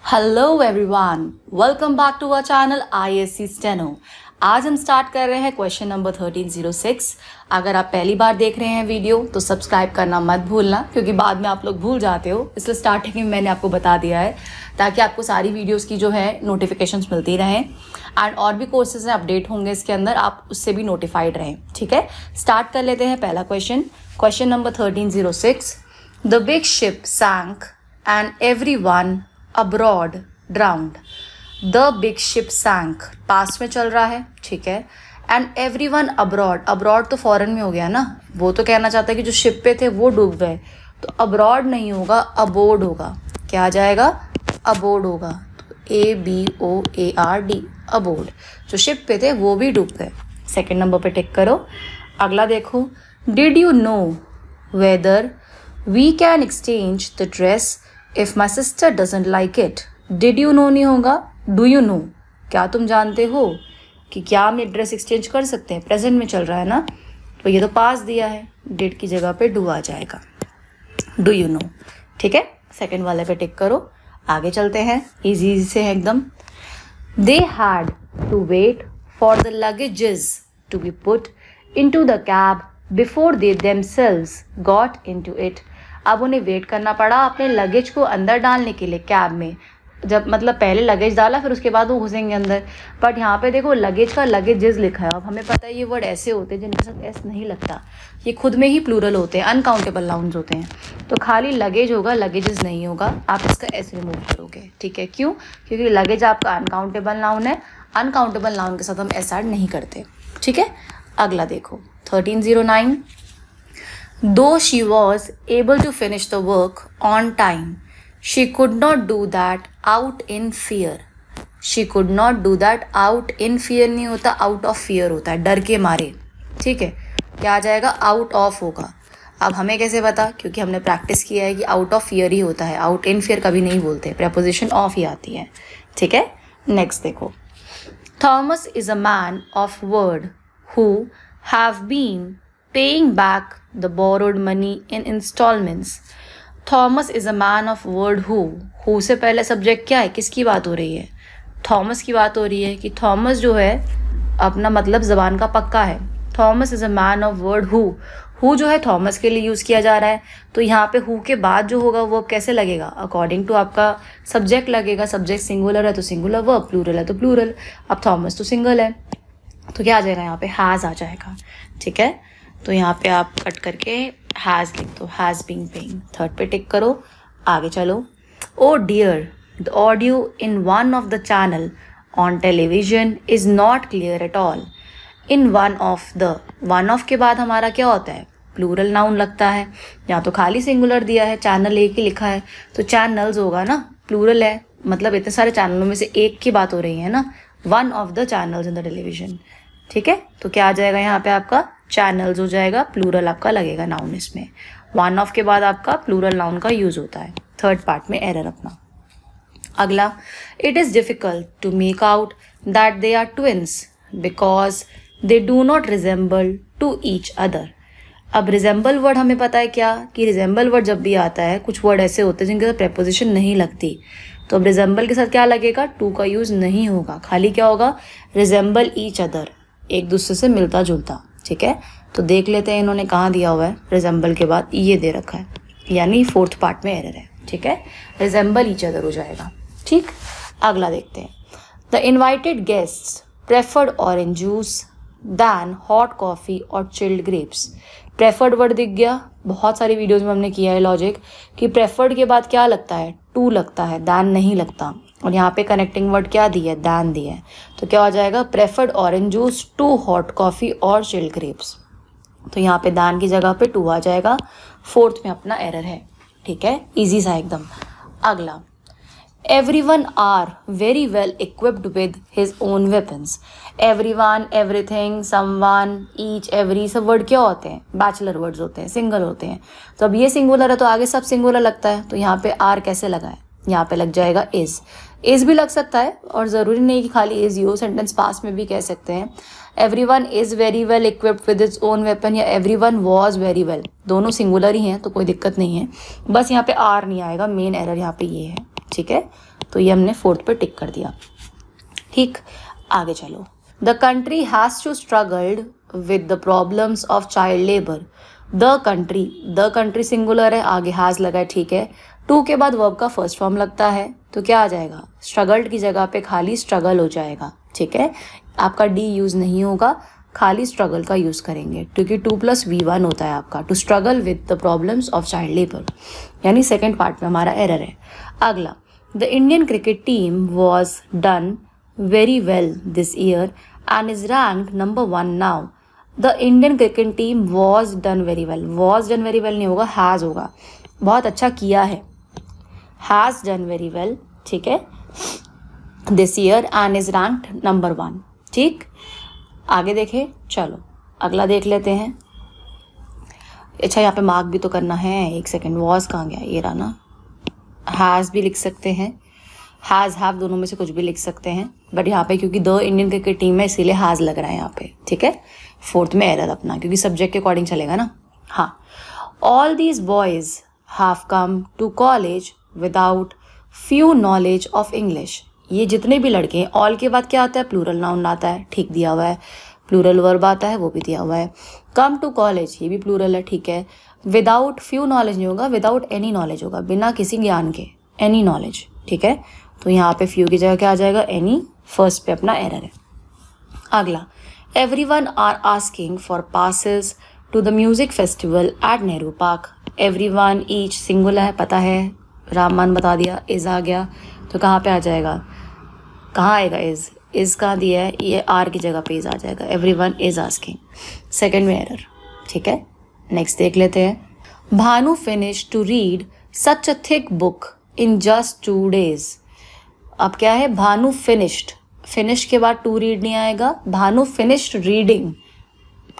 Hello everyone, welcome back to our channel ISC steno. आज हम start कर रहे हैं क्वेश्चन नंबर 1306। अगर आप पहली बार देख रहे हैं वीडियो तो सब्सक्राइब करना मत भूलना, क्योंकि बाद में आप लोग भूल जाते हो, इसलिए स्टार्टिंग में मैंने आपको बता दिया है ताकि आपको सारी वीडियोस की जो है नोटिफिकेशंस मिलती रहें। एंड और भी कोर्सेज हैं, अपडेट होंगे इसके अंदर, आप उससे भी नोटिफाइड रहें। ठीक है, स्टार्ट कर लेते हैं पहला question number 1306। The big ship sank and everyone abroad drowned. The big ship sank past में चल रहा है, ठीक है। एंड एवरीवन अब्रॉड, अब्रॉड तो फॉरेन में हो गया ना, वो तो कहना चाहता है कि जो शिप पे थे वो डूब गए, तो अब्रॉड नहीं होगा, अबोर्ड होगा। क्या आ जाएगा? अबोर्ड होगा। तो ABOARD, अबोर्ड। जो शिप पे थे वो भी डूब गए। सेकेंड नंबर पे टिक करो। अगला देखो, did you know whether we can exchange the dress if my sister doesn't like it. Did you know नहीं होगा, डू यू नो। क्या तुम जानते हो कि क्या हम ये ड्रेस एक्सचेंज कर सकते हैं? प्रेजेंट में चल रहा है ना, तो ये तो पास दिया है, डिड की जगह पे डू आ जाएगा। डू यू नो, ठीक है। सेकेंड वाले पे टिक करो। आगे चलते हैं, इजी से है एकदम। They had to wait for the luggages to be put into the cab before they themselves got into it. अब उन्हें वेट करना पड़ा अपने लगेज को अंदर डालने के लिए कैब में। जब मतलब पहले लगेज डाला फिर उसके बाद वो घुसेंगे अंदर, बट यहाँ पे देखो लगेज का लगेजेस लिखा है। अब हमें पता है ये वर्ड ऐसे होते हैं जिनके साथ एस नहीं लगता, ये खुद में ही प्लूरल होते हैं, अनकाउंटेबल नाउन्स होते हैं। तो खाली लगेज होगा, लगेजेस नहीं होगा, आप इसका एस रिमूव करोगे। ठीक है, क्यों? क्योंकि लगेज आपका अनकाउंटेबल नाउन है, अनकाउंटेबल नाउन के साथ हम एस ऐड नहीं करते। ठीक है, अगला देखो 1309। Though she was able to finish the work on time, she could not do that out in fear. She could not do that out in fear नहीं होता, out of fear होता है, डर के मारे। ठीक है, क्या आ जाएगा? out of होगा। अब हमें कैसे पता? क्योंकि हमने प्रैक्टिस किया है कि out of fear ही होता है, out in fear कभी नहीं बोलते, preposition of ही आती है। ठीक है, नेक्स्ट देखो। Thomas is a man of word who have been paying back the borrowed money in installments. Thomas is a man of word who. Who से पहले सब्जेक्ट क्या है? किसकी बात हो रही है? थॉमस की बात हो रही है कि थॉमस जो है अपना मतलब ज़बान का पक्का है। Thomas is a man of word who. Who जो है थॉमस के लिए यूज़ किया जा रहा है, तो यहाँ पे हु के बाद जो होगा वो कैसे लगेगा? अकॉर्डिंग टू आपका सब्जेक्ट लगेगा। सब्जेक्ट सिंगुलर है तो सिंगुलर वर्ब, प्लूरल है तो प्लूरल। अब थॉमस तो सिंगल है, तो क्या आ जाएगा? यहाँ पे हैज़ आ जाएगा। ठीक है, तो यहाँ पे आप कट करके हैज़ लिख दो, हैज़ बीन पेइंग। थर्ड पे टिक करो, आगे चलो। Oh dear, the audio in one of the channel on television is not clear at all. In one of the, one of के बाद हमारा क्या होता है? प्लूरल नाउन लगता है। यहाँ तो खाली सिंगुलर दिया है, चैनल एक ही लिखा है, तो चैनल्स होगा ना, प्लूरल है, मतलब इतने सारे चैनलों में से एक की बात हो रही है ना, one of the channels in the television. ठीक है, तो क्या आ जाएगा यहाँ पे? आपका चैनल्स हो जाएगा, प्लूरल आपका लगेगा नाउन इसमें। वन ऑफ के बाद आपका प्लूरल नाउन का यूज होता है। थर्ड पार्ट में एरर अपना। अगला, it is difficult to make out that they are twins because they do not resemble to each other. अब रिजेंबल वर्ड हमें पता है क्या, कि रिजेंबल वर्ड जब भी आता है, कुछ वर्ड ऐसे होते हैं जिनके साथ प्रेपोजिशन नहीं लगती, तो अब रिजेंबल के साथ क्या लगेगा? टू का यूज नहीं होगा, खाली क्या होगा? रिजेंबल ईच अदर, एक दूसरे से मिलता जुलता। ठीक है, तो देख लेते हैं इन्होंने कहाँ दिया हुआ है। रिजेंबल के बाद ये दे रखा है, यानी फोर्थ पार्ट में एरर है। ठीक है, रिजेंबल ईच अदर हो जाएगा। ठीक, अगला देखते हैं। The invited guests preferred orange juice than hot coffee और चिल्ड ग्रेप्स। प्रेफर्ड वर्ड दिख गया, बहुत सारी वीडियोज में हमने किया है लॉजिक कि प्रेफर्ड के बाद क्या लगता है? टू लगता है, दैन नहीं लगता। और यहाँ पे कनेक्टिंग वर्ड क्या दिया है? दैन दिया है, तो क्या हो जाएगा? Preferred orange juice to hot coffee और चिल्ड ग्रेप्स। तो यहाँ पे दैन की जगह पे टू आ जाएगा। फोर्थ में अपना एरर है। ठीक है, इजी सा एकदम। अगला, everyone are very well equipped with his own weapons. everyone, everything, someone, each, every सब वर्ड क्या होते हैं? बैचलर वर्ड्स होते हैं, सिंगल होते हैं। तो अब ये सिंगुलर है तो आगे सब सिंगुलर लगता है, तो यहाँ पे आर कैसे लगा है? यहाँ पे लग जाएगा इज भी लग सकता है, और ज़रूरी नहीं कि खाली इज हो, सेंटेंस पास में भी कह सकते हैं। Everyone is very well equipped with its own weapon, या एवरीवन वाज वेरी वेल, दोनों सिंगुलर ही हैं तो कोई दिक्कत नहीं है। बस यहाँ पे आर नहीं आएगा, मेन एरर यहाँ पे ये है। ठीक है, तो ये हमने 4th पे टिक कर दिया। ठीक, आगे चलो। The country has to struggled with the problems of child labour. The country singular है, आगे हैज़ लगा है, ठीक है। टू के बाद वर्ब का फर्स्ट फॉर्म लगता है तो क्या आ जाएगा, स्ट्रगल्ड की जगह पे खाली स्ट्रगल हो जाएगा। ठीक है, आपका डी यूज़ नहीं होगा, खाली स्ट्रगल का यूज़ करेंगे, क्योंकि 2 + V1 होता है आपका, to struggle with the problems of child labour, यानी सेकेंड पार्ट में हमारा एरर है। अगला, the Indian cricket team was done very well this year and is ranked number 1 now. The Indian cricket team was done very well, was done very well नहीं होगा, has होगा, बहुत अच्छा किया है, हैज़ डन वेरी वेल, ठीक है, this year and is ranked number 1। ठीक, आगे देखें, चलो अगला देख लेते हैं। अच्छा, यहाँ पे मार्क भी तो करना है, एक सेकेंड, वॉज कहाँ गया, ये रहा ना। हैज़ भी लिख सकते हैं, हैज़ हैव दोनों में से कुछ भी लिख सकते हैं, बट यहाँ पे क्योंकि द इंडियन क्रिकेट टीम है इसीलिए हैज़ लग रहा है यहाँ पे। ठीक है, 4th में एरर अपना, क्योंकि सब्जेक्ट के अकॉर्डिंग चलेगा ना। हाँ, all these boys have come to college without few knowledge of English. ये जितने भी लड़के हैं, ऑल के बाद क्या आता है, प्लूरल नाउन आता है, ठीक दिया हुआ है। प्लूरल वर्ब आता है, वो भी दिया हुआ है। कम टू कॉलेज, ये भी प्लूरल है, ठीक है। विदाउट फ्यू नॉलेज नहीं होगा, विदाउट एनी नॉलेज होगा, बिना किसी ज्ञान के, एनी नॉलेज। ठीक है, तो यहाँ पे फ्यू की जगह क्या आ जाएगा, एनी, फर्स्ट पे अपना एरर है। अगला, everyone are asking for passes to the music festival at Nehru park. Everyone, each singular है, पता है, राममान बता दिया, इज आ गया, तो कहाँ पे आ जाएगा, कहाँ आएगा इज कहाँ दिया है, ये आर की जगह पे इज आ जाएगा। एवरीवन इज आस्किंग, सेकंड में एरर। ठीक है, नेक्स्ट देख लेते हैं। Bhanu finish to read such a thick book in just 2 days। अब क्या है, भानु फिनिश्ड, फिनिश के बाद टू रीड नहीं आएगा, भानु फिनिश्ड रीडिंग,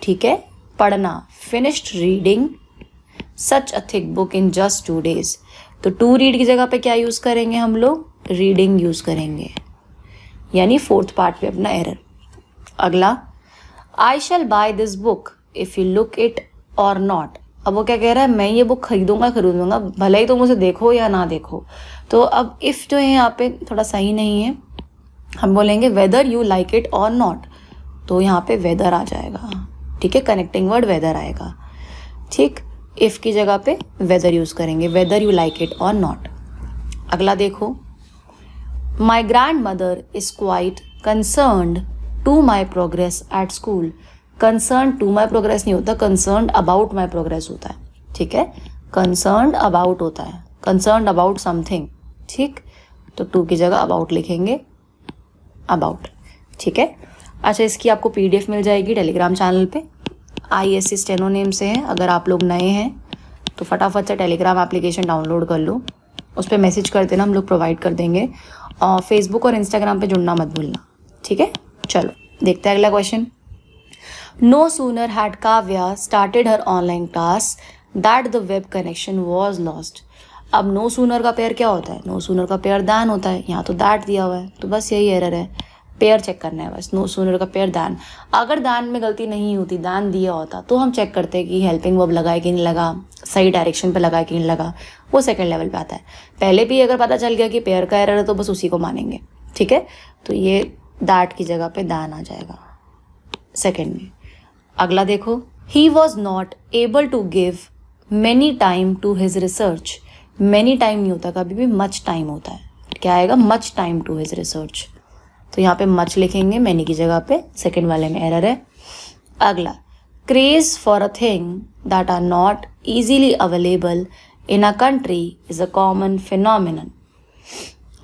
ठीक है, पढ़ना, finished reading such a thick book in just 2 days। तो टू रीड की जगह पे क्या यूज़ करेंगे हम लोग, रीडिंग यूज़ करेंगे, यानी 4th पार्ट पे अपना एरर। अगला, I shall buy this book if you look it or not. अब वो क्या कह रहा है, मैं ये बुक खरीदूंगा भले ही तुम उसे देखो या ना देखो। तो अब इफ़ जो है यहाँ पे थोड़ा सही नहीं है, हम बोलेंगे weather you like it or not, तो यहाँ पे वेदर आ जाएगा। ठीक है, कनेक्टिंग वर्ड वेदर आएगा। ठीक, इफ़ की जगह पे वेदर यूज़ करेंगे, whether you like it or not. अगला देखो, my grandmother is quite concerned to my progress at school. Concern to my progress नहीं होता, कंसर्न्ड अबाउट माई प्रोग्रेस होता है। ठीक है, कंसर्न्ड अबाउट होता है, कंसर्न्ड अबाउट समथिंग। ठीक, तो टू की जगह अबाउट लिखेंगे, अबाउट। ठीक है, अच्छा, इसकी आपको PDF मिल जाएगी टेलीग्राम चैनल पे, ISC स्टेनो नेम से है। अगर आप लोग नए हैं तो फटाफट से टेलीग्राम एप्लीकेशन डाउनलोड कर लो, उस पर मैसेज कर देना, हम लोग प्रोवाइड कर देंगे। और फेसबुक और इंस्टाग्राम पे जुड़ना मत भूलना। ठीक है, चलो देखते हैं अगला question. No sooner had Kavya started her online class that the web connection was lost. अब नो सूनर का पेयर क्या होता है, नो सूनर का पेयर दैन होता है, यहाँ तो दैट दिया हुआ है, तो बस यही एरर है, पेयर चेक करना है बस। नो सूनर का पेयर दैन, अगर दैन में गलती नहीं होती, दैन दिया होता तो हम चेक करते हैं कि हेल्पिंग वर्ब लगा है कि नहीं लगा, सही डायरेक्शन पे लगा है कि नहीं लगा, वो सेकंड लेवल पे आता है। पहले भी अगर पता चल गया कि पेयर का एरर है तो बस उसी को मानेंगे। ठीक है, तो ये दैट की जगह पे दैन आ जाएगा सेकंड में। अगला देखो, he was not able to give many time to his research. Many time नहीं होता, कभी भी मच टाइम होता है। क्या आएगा, much time to his research, तो यहाँ पे मच लिखेंगे मैनी की जगह पे, सेकंड वाले में एरर है। अगला, craze for a thing that are not easily available in a country is a common phenomenon.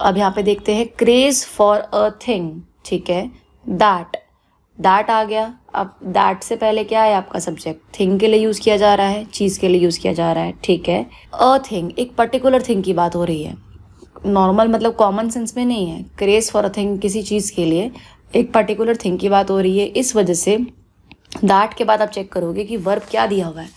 अब यहाँ पे देखते हैं, क्रेज फॉर अ थिंग, ठीक है, दैट आ गया। अब दैट से पहले क्या है आपका सब्जेक्ट, थिंग के लिए यूज़ किया जा रहा है, चीज़ के लिए यूज़ किया जा रहा है। ठीक है, अ थिंग, एक पर्टिकुलर थिंग की बात हो रही है, नॉर्मल मतलब कॉमन सेंस में नहीं है। क्रेज फॉर अ थिंग, किसी चीज़ के लिए एक पर्टिकुलर थिंग की बात हो रही है, इस वजह से दैट के बाद आप चेक करोगे कि वर्ब क्या दिया हुआ है,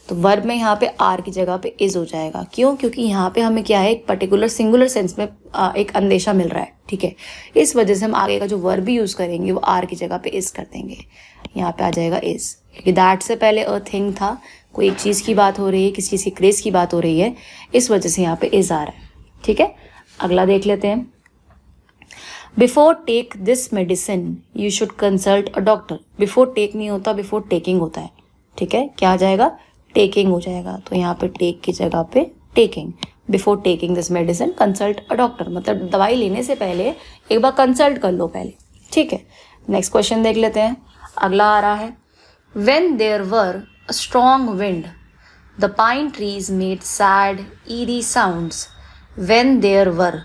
तो वर्ब में यहाँ पे आर की जगह पे इज हो जाएगा। क्यों, क्योंकि यहाँ पे हमें क्या है, एक पर्टिकुलर सिंगुलर सेंस में एक अंदेशा मिल रहा है। ठीक है, इस वजह से हम आगे का जो वर्ब भी यूज़ करेंगे वो आर की जगह पे इज कर देंगे, यहाँ पे आ जाएगा इज, क्योंकि दैट से पहले अ थिंग था, कोई एक चीज़ की बात हो रही है, किसी चीज़ की क्रेज की बात हो रही है, इस वजह से यहाँ पे इज आ रहा है। ठीक है, अगला देख लेते हैं। Before take this medicine you should consult a doctor. Before take नहीं होता, बिफोर टेकिंग होता है, ठीक है। क्या आ जाएगा, टेकिंग हो जाएगा। तो यहाँ पे टेक की जगह पे taking. Before taking this medicine consult a doctor, मतलब दवाई लेने से पहले एक बार कंसल्ट कर लो पहले, ठीक है। नेक्स्ट क्वेश्चन देख लेते हैं। अगला आ रहा है, when there were a strong wind the pine trees made sad eerie sounds. When there were,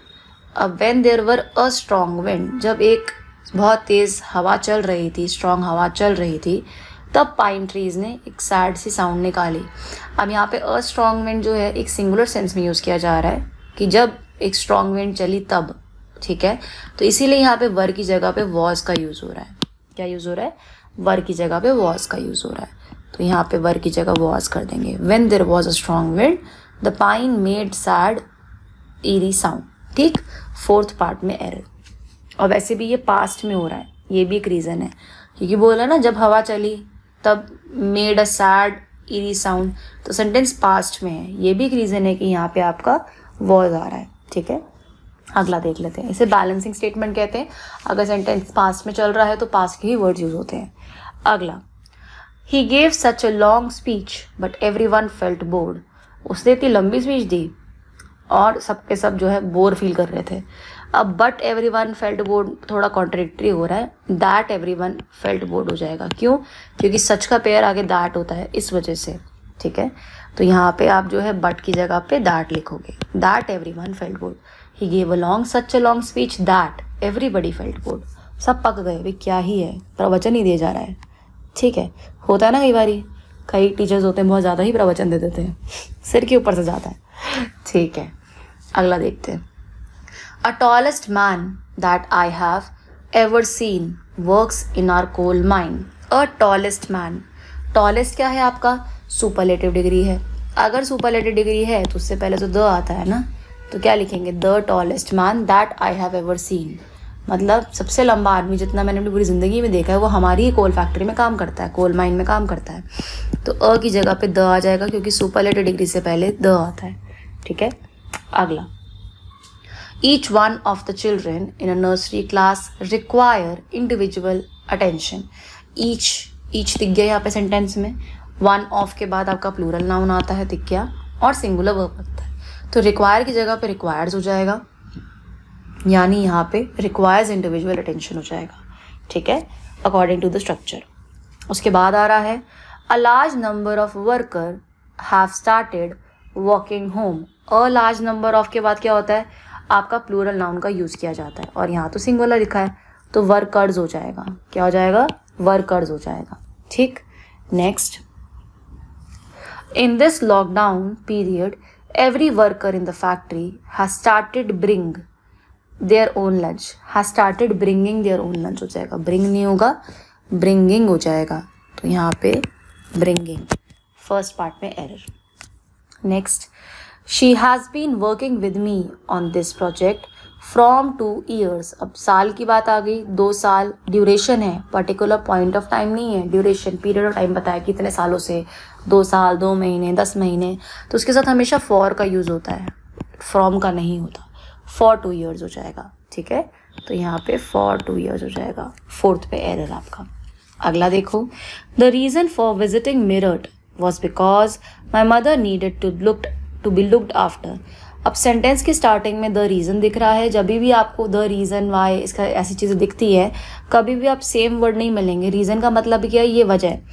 अब when there were a strong wind, जब एक बहुत तेज़ हवा चल रही थी, स्ट्रॉन्ग हवा चल रही थी, तब पाइन ट्रीज ने एक सैड सी साउंड निकाली। अब यहाँ पे अ स्ट्रॉन्ग विंड जो है एक सिंगुलर सेंस में यूज़ किया जा रहा है कि जब एक स्ट्रॉन्ग विंड चली तब, ठीक है। तो इसीलिए यहाँ पे वर की जगह पे वॉज का यूज़ हो रहा है। क्या यूज़ हो रहा है, वर की जगह पे वॉज का यूज़ हो रहा है। तो यहाँ पे वर की जगह वॉज कर देंगे। When there was a strong wind the pine made sad eerie sound, ठीक। फोर्थ पार्ट में एरर। और वैसे भी ये पास्ट में हो रहा है, ये भी एक रीज़न है, क्योंकि बोला ना जब हवा चली तब made a sad eerie sound, तो सेंटेंस पास्ट में है। ये भी एक रीज़न है कि यहाँ पे आपका वॉज आ रहा है, ठीक है। अगला देख लेते हैं, इसे बैलेंसिंग स्टेटमेंट कहते हैं। अगर सेंटेंस पास्ट में चल रहा है तो पास्ट के ही वर्ड्स यूज होते हैं। अगला, he gave such a long speech but everyone felt board. उसने इतनी लंबी स्पीच दी और सबके सब जो है बोर फील कर रहे थे। अब बट एवरीवन फेल्ट बोर्ड थोड़ा कॉन्ट्रडिक्टरी हो रहा है, दैट एवरीवन फेल्ट बोर्ड हो जाएगा। क्यों, क्योंकि सच का पेयर आगे दैट होता है, इस वजह से, ठीक है। तो यहाँ पे आप जो है बट की जगह पे दैट लिखोगे, that everyone felt board. He gave a long such a long speech that everybody felt board. सब पक गए, भाई क्या ही है, प्रवचन ही दिया जा रहा है, ठीक है। होता है ना कई बारी, कई टीचर्स होते हैं बहुत ज़्यादा ही प्रवचन दे देते हैं, सिर के ऊपर से जाता है, ठीक है। अगला देखते हैं, a tallest man that I have ever seen works in our coal mine. A tallest man, tallest क्या है आपका, सुपरलेटिव डिग्री है। अगर सुपरलेटिव डिग्री है तो उससे पहले तो द आता है ना, तो क्या लिखेंगे, the tallest man that I have ever scene. मतलब सबसे लंबा आदमी जितना मैंने अपनी पूरी ज़िंदगी में देखा है वो हमारी ही कोल फैक्ट्री में काम करता है, कोल माइन में काम करता है। तो अ की जगह पे द आ जाएगा क्योंकि सुपरलेटिव डिग्री से पहले द आता है, ठीक है। अगला, each one of the children in a nursery class require individual attention. Each दिख गया यहाँ पे सेंटेंस में, वन ऑफ के बाद आपका प्लूरल नाउन आता है, दिख गया, और सिंगुलर वर्ब लगता है। तो रिक्वायर की जगह पे रिक्वायर्स हो जाएगा, यानी यहाँ पे रिक्वायर्स इंडिविजुअल अटेंशन हो जाएगा, ठीक है, अकॉर्डिंग टू द स्ट्रक्चर। उसके बाद आ रहा है, a large number of worker have started walking home. A large number of के बाद क्या होता है, आपका प्लूरल नाउन का यूज़ किया जाता है, और यहाँ तो सिंगुलर लिखा है तो वर्कर्स हो जाएगा। क्या हो जाएगा, वर्कर्स हो जाएगा, ठीक। Next, in this lockdown period every worker in the factory has started bring their own lunch, has started bringing their own lunch हो जाएगा, bring नहीं होगा, bringing हो जाएगा। तो यहाँ पे bringing, फर्स्ट पार्ट में error. Next, she has been working with me on this project from 2 years। अब साल की बात आ गई, 2 साल, ड्यूरेशन है, पर्टिकुलर पॉइंट ऑफ टाइम नहीं है, ड्यूरेशन पीरियड ऑफ टाइम बताया कितने सालों से, 2 साल, 2 महीने, 10 महीने। तो उसके साथ हमेशा फॉर का यूज़ होता है, फ्रॉम का नहीं होता। फॉर 2 years हो जाएगा, ठीक है। तो यहाँ पे फॉर 2 years हो जाएगा, फोर्थ पे एरर आपका। अगला देखो, the reason for visiting Meerut was because my mother needed to be looked after. अब सेंटेंस की स्टार्टिंग में द रीज़न दिख रहा है, जब भी आपको द रीज़न वाई इसका ऐसी चीज़ें दिखती है, कभी भी आप सेम वर्ड नहीं मिलेंगे। रीज़न का मतलब भी क्या है, ये वजह है,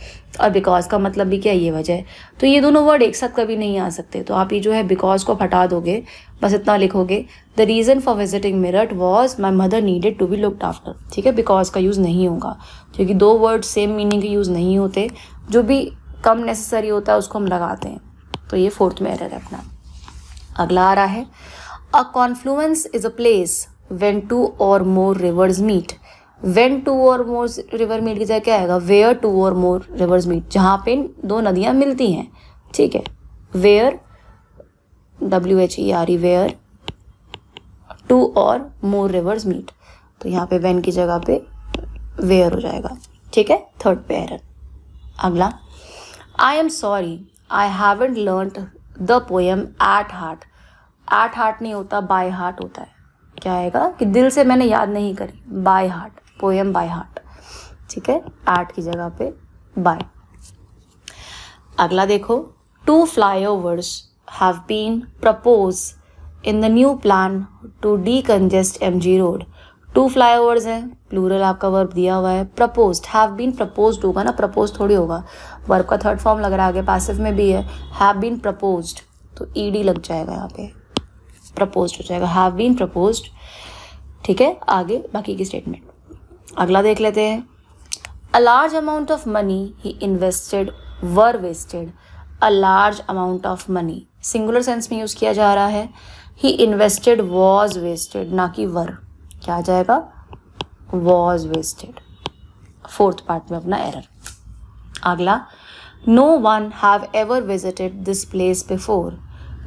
और बिकॉज का मतलब भी क्या है, ये वजह है। तो ये दोनों वर्ड एक साथ कभी नहीं आ सकते, तो आप ये जो है बिकॉज को हटा दोगे, बस इतना लिखोगे, the reason for visiting Meerut was my mother needed to be looked after, ठीक है। बिकॉज का यूज़ नहीं होगा क्योंकि 2 वर्ड सेम मीनिंग के यूज़ नहीं होते, जो भी कम नेसेसरी होता है उसको हम लगाते हैं। तो ये फोर्थ में एरर है अपना। अगला आ रहा है, a confluence is a place when 2 or more reverse meet. When 2 or more river meet की जगह क्या आएगा, where 2 or more reverse meet, जहाँ पे 2 नदियाँ मिलती हैं, ठीक है। Where, WHERE, where 2 or more reverse meet, तो यहाँ पे व्हेन की जगह पे वेयर हो जाएगा, ठीक है, थर्ड पे एरर। अगला, I am sorry I haven't learned the poem at heart. At heart नहीं होता, बाय हार्ट होता है, क्या आएगा कि दिल से मैंने याद नहीं करी, by heart, poem by heart, ठीक है, एट की जगह पे बाय। अगला देखो, 2 flyovers have been proposed in the new plan to decongest MG road। 2 flyovers हैं, प्लूरल आपका वर्ब दिया हुआ है, proposed, have been proposed होगा ना, proposed थोड़ी होगा, वर्ब का थर्ड फॉर्म लग रहा है, आगे पैसिव में भी है, have been proposed तो ed लग जाएगा यहाँ पे, proposed हो जाएगा, have been proposed, ठीक है। आगे बाकी की स्टेटमेंट, अगला देख लेते हैं। A large amount of money he invested were wasted। A large amount of money singular sense में यूज किया जा रहा है, he invested was wasted ना कि were, क्या आ जाएगा, was wasted, फोर्थ पार्ट में अपना एरर। अगला, no one have ever visited this place before।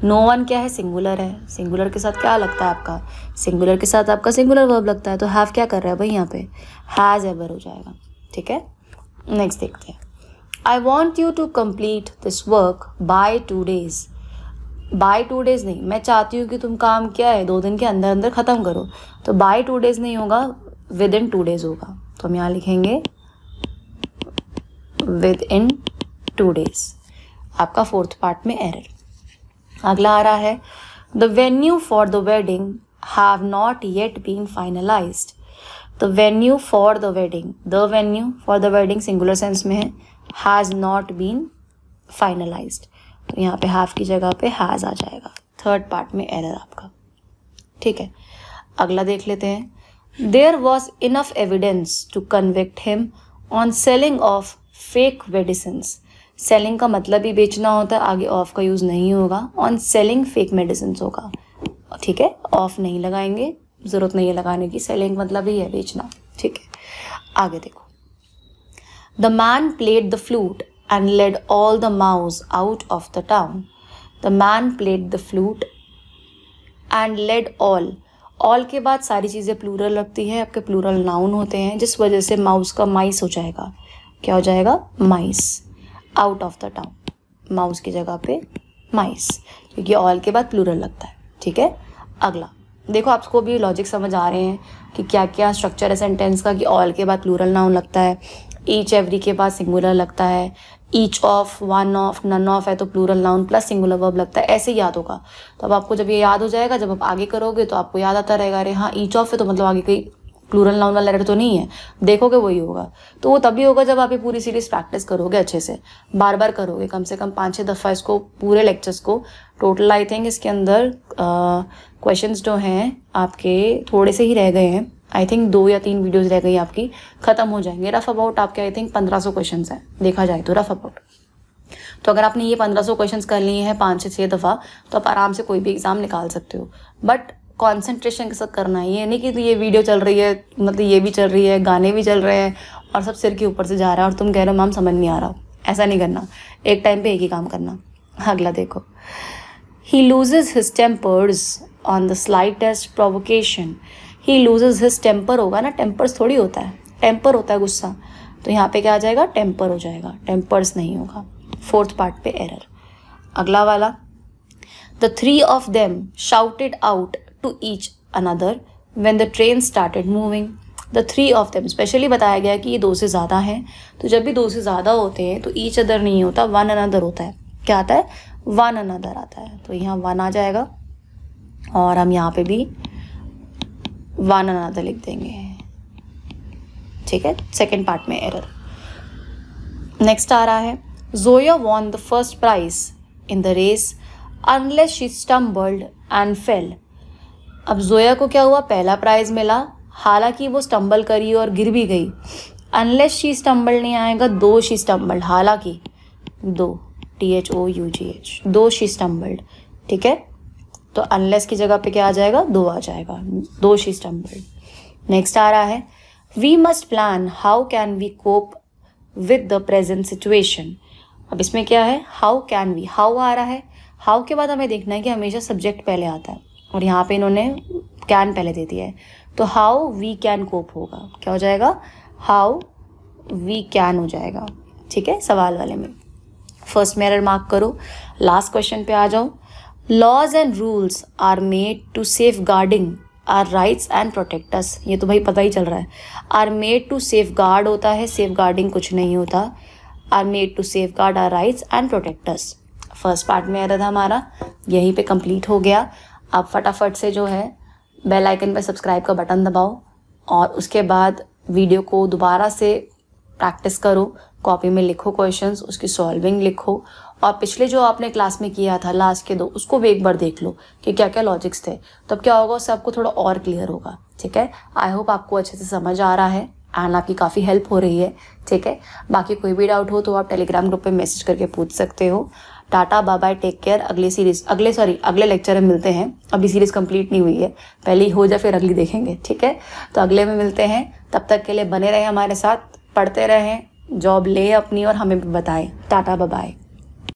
no one क्या है, सिंगुलर है, सिंगुलर के साथ क्या लगता है आपका, सिंगुलर के साथ आपका सिंगुलर वर्ब लगता है, तो have क्या कर रहा है भाई यहाँ पे, has ever हो जाएगा, ठीक है। नेक्स्ट देखते हैं, I want you to complete this work by 2 days। by 2 days नहीं, मैं चाहती हूँ कि तुम काम क्या है 2 दिन के अंदर अंदर ख़त्म करो, तो by 2 days नहीं होगा, within 2 days होगा, तो हम यहाँ लिखेंगे within 2 days, आपका फोर्थ पार्ट में एरर। अगला आ रहा है, the venue for the wedding have not yet been finalized। the venue for the wedding, the venue for the wedding singular sense में है, has not been finalized, तो यहाँ पे have की जगह पे has आ जाएगा, थर्ड पार्ट में एरर आपका, ठीक है। अगला देख लेते हैं, there was enough evidence to convict him on selling of fake medicines। Selling का मतलब ही बेचना होता है, आगे ऑफ का यूज़ नहीं होगा, ऑन सेलिंग फेक मेडिसिन होगा, ठीक है, ऑफ नहीं लगाएंगे, ज़रूरत नहीं है लगाने की, सेलिंग मतलब ही है बेचना, ठीक है। आगे देखो, the man played the flute and led all the mouse out of the town. The man played the flute and led all के बाद सारी चीज़ें प्लूरल लगती है, आपके प्लूरल नाउन होते हैं, जिस वजह से माउस का माइस हो जाएगा, क्या हो जाएगा, mice, out of the town, mouse की जगह पे माइस, क्योंकि ऑल के बाद प्लूरल लगता है, ठीक है। अगला देखो, आपको भी लॉजिक समझ आ रहे हैं कि क्या क्या स्ट्रक्चर है सेंटेंस का, कि ऑल के बाद प्लूरल नाउन लगता है, ईच एवरी के बाद सिंगुलर लगता है, each of, one of, none of है तो plural noun plus singular verb लगता है, ऐसे ही याद होगा। तो अब आपको जब ये याद हो जाएगा, जब आप आगे करोगे तो आपको याद आता रहेगा, अरे हाँ ईच ऑफ है तो मतलब आगे कहीं प्लूरल नाउन वाला लेटर तो नहीं है, देखोगे वही होगा। तो वो तभी होगा जब आप ये पूरी सीरीज प्रैक्टिस करोगे, अच्छे से बार बार करोगे, कम से कम 5-6 दफ़ा इसको, पूरे लेक्चर्स को। टोटल आई थिंक इसके अंदर क्वेश्चंस जो हैं आपके थोड़े से ही रह गए हैं, आई थिंक 2 या 3 वीडियोज़ रह गई आपकी, ख़त्म हो जाएंगे। रफ अबाउट आपके आई थिंक 1500 क्वेश्चन हैं, देखा जाए तो रफ अबाउट। तो अगर आपने ये 1500 क्वेश्चन कर लिए हैं 5 से 6 दफ़ा, तो आप आराम से कोई भी एग्ज़ाम निकाल सकते हो, बट कंसंट्रेशन के साथ करना है। ये नहीं कि तो ये वीडियो चल रही है, मतलब ये भी चल रही है, गाने भी चल रहे हैं और सब सिर के ऊपर से जा रहा है और तुम कह रहे हो मैम समझ नहीं आ रहा, ऐसा नहीं करना, एक टाइम पे एक ही काम करना। अगला देखो, he loses his tempers on the slightest provocation. He loses his temper होगा ना, टेम्पर्स थोड़ी होता है, टेम्पर होता है गुस्सा, तो यहाँ पे क्या आ जाएगा, टेम्पर हो जाएगा, टेम्पर्स नहीं होगा, फोर्थ पार्ट पे एरर। अगला वाला, the 3 of them shouted out to each another when the train started moving। the 3 of them specially बताया गया कि ये 2 से ज़्यादा हैं, तो जब भी 2 से ज़्यादा होते हैं तो each other नहीं होता, one another होता है। क्या आता है, one another आता है, तो यहाँ one आ जाएगा और हम यहाँ पे भी one another लिख देंगे, ठीक है, सेकेंड पार्ट में एरर। नेक्स्ट आ रहा है, Zoya won the first prize in the race unless she stumbled and fell। अब जोया को क्या हुआ, पहला प्राइज मिला, हालांकि वो स्टम्बल करी और गिर भी गई। अनलेस शी स्टम्बल नहीं आएगा, 2 शी स्टम्बल्ड, हालांकि 2 THOUGH, 2 शी स्टम्बल्ड, ठीक है। तो अनलेस की जगह पे क्या आ जाएगा, 2 आ जाएगा, 2 शी स्टम्बल्ड। नेक्स्ट आ रहा है, we must plan how can we cope with the present situation. अब इसमें क्या है, हाउ कैन वी, हाउ आ रहा है, हाउ के बाद हमें देखना है कि हमेशा सब्जेक्ट पहले आता है और यहाँ पे इन्होंने कैन पहले दे दिया है, तो हाउ वी कैन कोप होगा, क्या हो जाएगा, हाउ वी कैन हो जाएगा, ठीक है, सवाल वाले में। फर्स्ट में एरर मार्क करो, लास्ट क्वेश्चन पे आ जाओ। Laws and rules are made to safeguarding our rights and protects, ये तो भाई पता ही चल रहा है। Are made to safeguard होता है, सेफ गार्डिंग कुछ नहीं होता। Are made to safeguard our rights and protects, first part में एरर था हमारा, यहीं पे कंप्लीट हो गया। अब फटाफट से जो है बेल आइकन पे सब्सक्राइब का बटन दबाओ और उसके बाद वीडियो को दोबारा से प्रैक्टिस करो, कॉपी में लिखो क्वेश्चंस, उसकी सॉल्विंग लिखो और पिछले जो आपने क्लास में किया था लास्ट के 2 उसको भी एक बार देख लो कि क्या क्या लॉजिक्स थे, तब क्या होगा उससे आपको थोड़ा और क्लियर होगा। ठीक है, आई होप आपको अच्छे से समझ आ रहा है एंड आपकी काफ़ी हेल्प हो रही है। ठीक है, बाकी कोई भी डाउट हो तो आप टेलीग्राम ग्रुप पे मैसेज करके पूछ सकते हो। Tata bye bye, take care. अगले लेक्चर में मिलते हैं। अभी सीरीज़ कंप्लीट नहीं हुई है, पहले ही हो जाए फिर अगली देखेंगे। ठीक है, तो अगले में मिलते हैं, तब तक के लिए बने रहें हमारे साथ, पढ़ते रहें, जॉब लें अपनी और हमें भी बताएं। Tata bye bye.